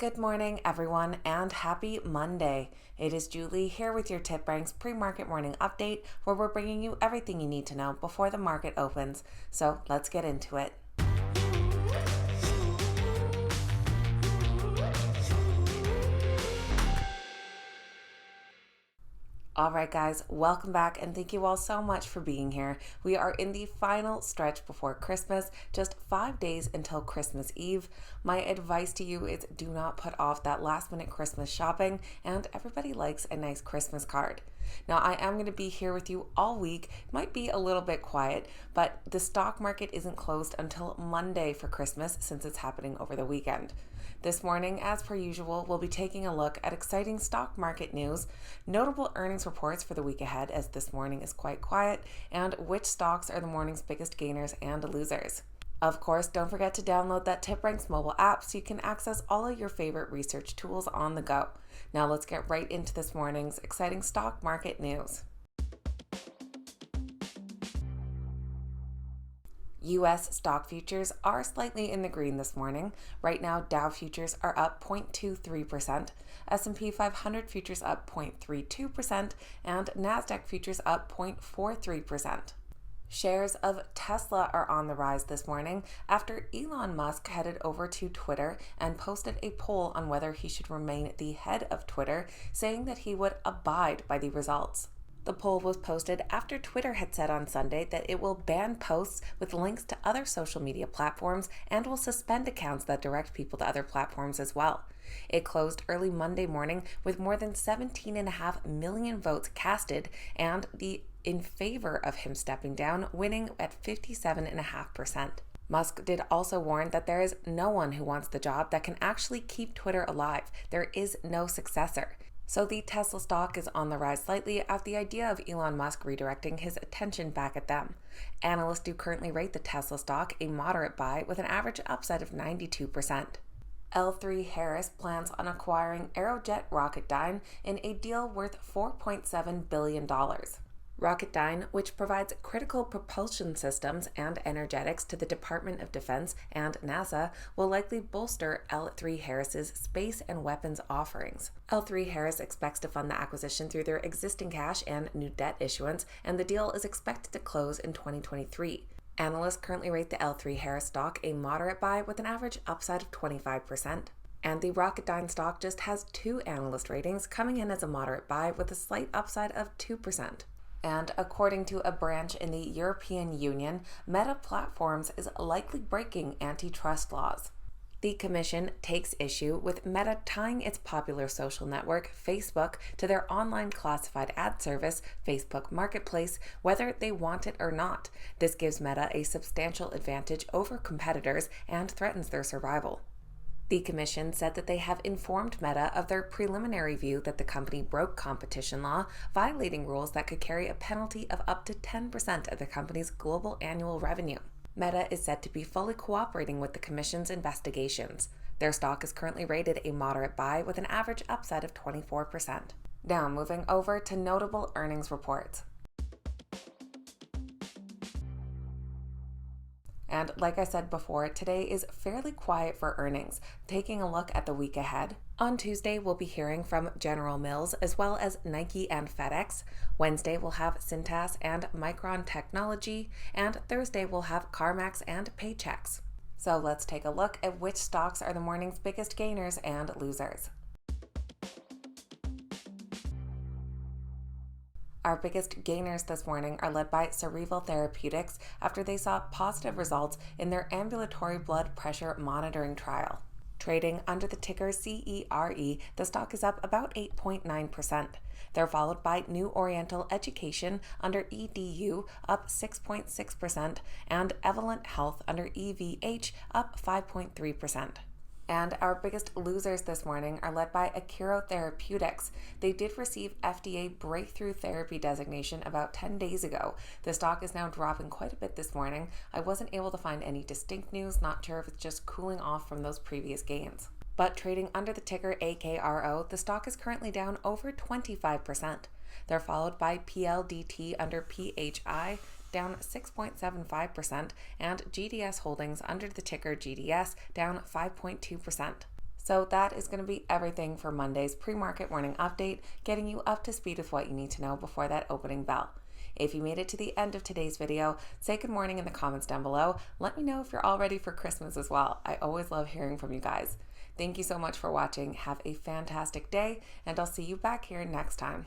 Good morning, everyone, and happy Monday. It is Julie here with your TipRanks pre-market morning update, where we're bringing you everything you need to know before the market opens. So let's get into it. Alright guys, welcome back and thank you all so much for being here. We are in the final stretch before Christmas, just 5 days until Christmas Eve. My advice to you is do not put off that last minute Christmas shopping, and everybody likes a nice Christmas card. Now I am going to be here with you all week. It might be a little bit quiet, but the stock market isn't closed until Monday for Christmas since it's happening over the weekend. This morning, as per usual, we'll be taking a look at exciting stock market news, notable earnings reports for the week ahead as this morning is quite quiet, and which stocks are the morning's biggest gainers and losers. Of course, don't forget to download that TipRanks mobile app so you can access all of your favorite research tools on the go. Now let's get right into this morning's exciting stock market news. U.S. stock futures are slightly in the green this morning. Right now, Dow futures are up 0.23%, S&P 500 futures up 0.32%, and NASDAQ futures up 0.43%. Shares of Tesla are on the rise this morning after Elon Musk headed over to Twitter and posted a poll on whether he should remain the head of Twitter, saying that he would abide by the results. The poll was posted after Twitter had said on Sunday that it will ban posts with links to other social media platforms and will suspend accounts that direct people to other platforms as well. It closed early Monday morning with more than 17.5 million votes casted, and in favor of him stepping down, winning at 57.5%. Musk did also warn that there is no one who wants the job that can actually keep Twitter alive. There is no successor. So the Tesla stock is on the rise slightly at the idea of Elon Musk redirecting his attention back at them. Analysts do currently rate the Tesla stock a moderate buy with an average upside of 92%. L3 Harris plans on acquiring Aerojet Rocketdyne in a deal worth $4.7 billion. Rocketdyne, which provides critical propulsion systems and energetics to the Department of Defense and NASA, will likely bolster L3 Harris's space and weapons offerings. L3 Harris expects to fund the acquisition through their existing cash and new debt issuance, and the deal is expected to close in 2023. Analysts currently rate the L3 Harris stock a moderate buy with an average upside of 25%. And the Rocketdyne stock just has 2 analyst ratings, coming in as a moderate buy with a slight upside of 2%. And according to a branch in the European Union, Meta Platforms is likely breaking antitrust laws. The Commission takes issue with Meta tying its popular social network, Facebook, to their online classified ad service, Facebook Marketplace, whether they want it or not. This gives Meta a substantial advantage over competitors and threatens their survival. The Commission said that they have informed Meta of their preliminary view that the company broke competition law, violating rules that could carry a penalty of up to 10% of the company's global annual revenue. Meta is said to be fully cooperating with the Commission's investigations. Their stock is currently rated a moderate buy with an average upside of 24%. Now moving over to notable earnings reports. And like I said before, today is fairly quiet for earnings. Taking a look at the week ahead, on Tuesday we'll be hearing from General Mills as well as Nike and FedEx. Wednesday we'll have Cintas and Micron Technology, and Thursday we'll have CarMax and Paychex. So let's take a look at which stocks are the morning's biggest gainers and losers. Our biggest gainers this morning are led by Cerebral Therapeutics after they saw positive results in their ambulatory blood pressure monitoring trial. Trading under the ticker CERE, the stock is up about 8.9%. They're followed by New Oriental Education under EDU, up 6.6%, and Evolent Health under EVH, up 5.3%. And our biggest losers this morning are led by Akero Therapeutics. They did receive FDA Breakthrough Therapy designation about 10 days ago. The stock is now dropping quite a bit this morning. I wasn't able to find any distinct news, not sure if it's just cooling off from those previous gains. But trading under the ticker AKRO, the stock is currently down over 25%. They're followed by PLDT under PHI, down 6.75%, and GDS Holdings under the ticker GDS, down 5.2%. So that is going to be everything for Monday's pre-market morning update, getting you up to speed with what you need to know before that opening bell. If you made it to the end of today's video, say good morning in the comments down below. Let me know if you're all ready for Christmas as well. I always love hearing from you guys. Thank you so much for watching. Have a fantastic day, and I'll see you back here next time.